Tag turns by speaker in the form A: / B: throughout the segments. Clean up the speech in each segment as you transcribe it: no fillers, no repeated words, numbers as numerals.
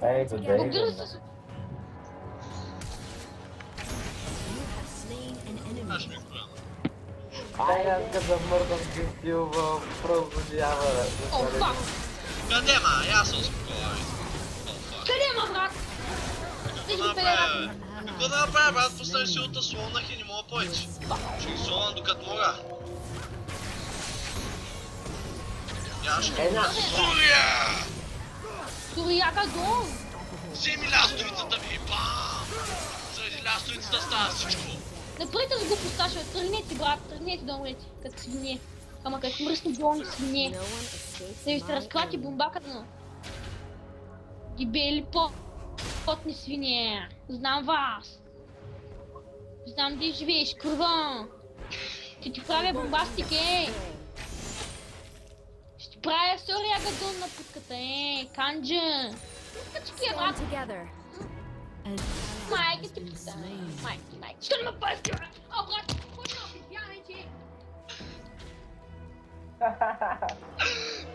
A: Ей, дойде.
B: Побира се.
C: Аз ми коляна.
A: Ай, аз като замърдам гъстил в прозодява.
B: О, фак!
C: Къде ма? Я се успокоя.
B: Къде ма, брат?
C: Какво да направя, бе? Какво да направя, брат? Постави силата, слонах и не мога повече. Ще ги слонам докато мога. Я ще го Сурия!
B: Сурияка дом!
C: Вземи лястовицата ми, бам! Заради лястовицата става всичко.
B: Не правите с глупост, Сашо, тръгнете, брат, тръгнете да умрете, като свине. Ама като мръсни болни свине. Да ви се разклати бомбаката, но... Гибели потни свине. Знам вас. Знам де живееш, курва. Ще ти правя бомбастик, Ще ти правя сурияка дом на путката, канджа. Качки, брат. Майка ти пута. Майка. Що не ме пъсти, брат? О, брат, кой ме опипяне, че?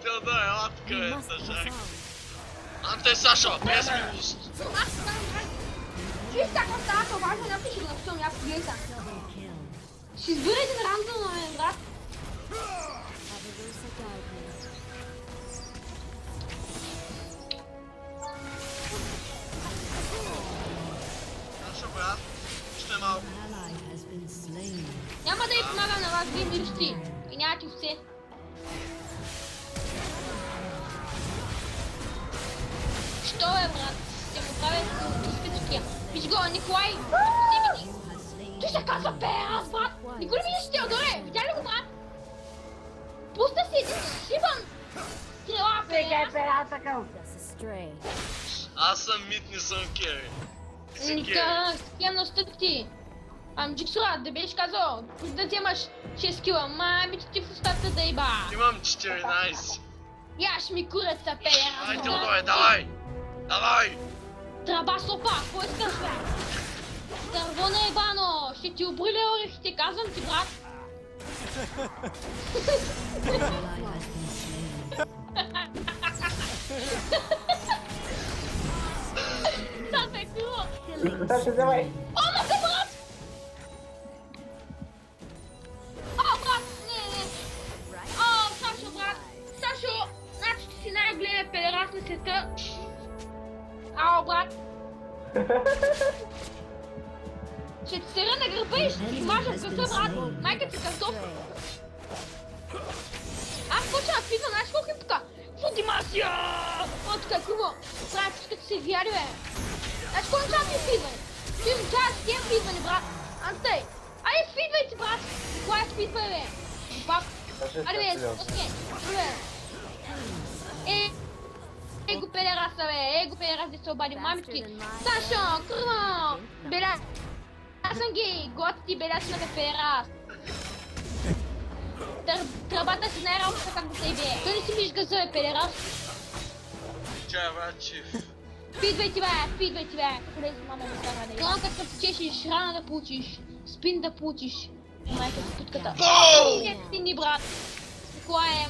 C: Теодор, ела тук, бе, тъжак. Анте, Сашо, без милост.
B: Аз съм, брат. Чуй така става, това важно, някой ще го напишам, някой гледа. Ще избира един рандъм на мен, брат.
C: Сашо, брат, ще малко.
B: Няма да ви помагам на вас, вие мирщи. И нямате овце. Що е, брат? Ще му правя спички. Виж го, Николай! Той се казва Перас, брат! Никой ли видиш Теодоре? Видя ли го, брат? Пусна си един шибан! Стрела, Перас!
C: Аз съм мит, не съм Кери. Си Кери.
B: Да, скем на стъпки. Джиксура, да беше казал, да вземаш 6 кила, мамите ти в устата да еба.
C: Имам 14.
B: Яш ми куреца, Перас!
C: Ай, Теодоре, давай! Давай!
B: Траба сопа, какво искаш, бе? Дърво на ебано, ще ти обриля орехите, казвам ти, брат. Това е било.
A: Сашо, давай.
B: О, ма се, брат! О, брат, не. О, Сашо, брат. Сашо, значи ти си най-големия педерас на света. Ало, брат. Ще ти седя на гърба и ще ти мажа в къса, брат. Майка ти картоф. Аз почвам да пидвам, знаеш колко им тука? Фудимасия! О, тука е круго. Брат, искате се вяри, бе. Знаеш колко трябва да ти фидване? Ти им трябва да си фидване, брат. Антей, айде фидвайте, брат. Кой е фидване, бе? Пап. Айде, бе, окей. Его педераса, бе. Его педерас да се обади мамички. Сашо, круго. Беля. Аз съм гей. Готи, беля си на педерас. Тръбата си най-работа как да се ебе. Той не си виж газа, бе, педерас.
C: Чай, брат, чиф.
B: Фидвайте, бе. Влез, мама ми става да я. Това като се чешеш, рана да получиш. Спин да получиш. Майка си путката.
C: Боу!
B: Ти ни, брат. Кой е?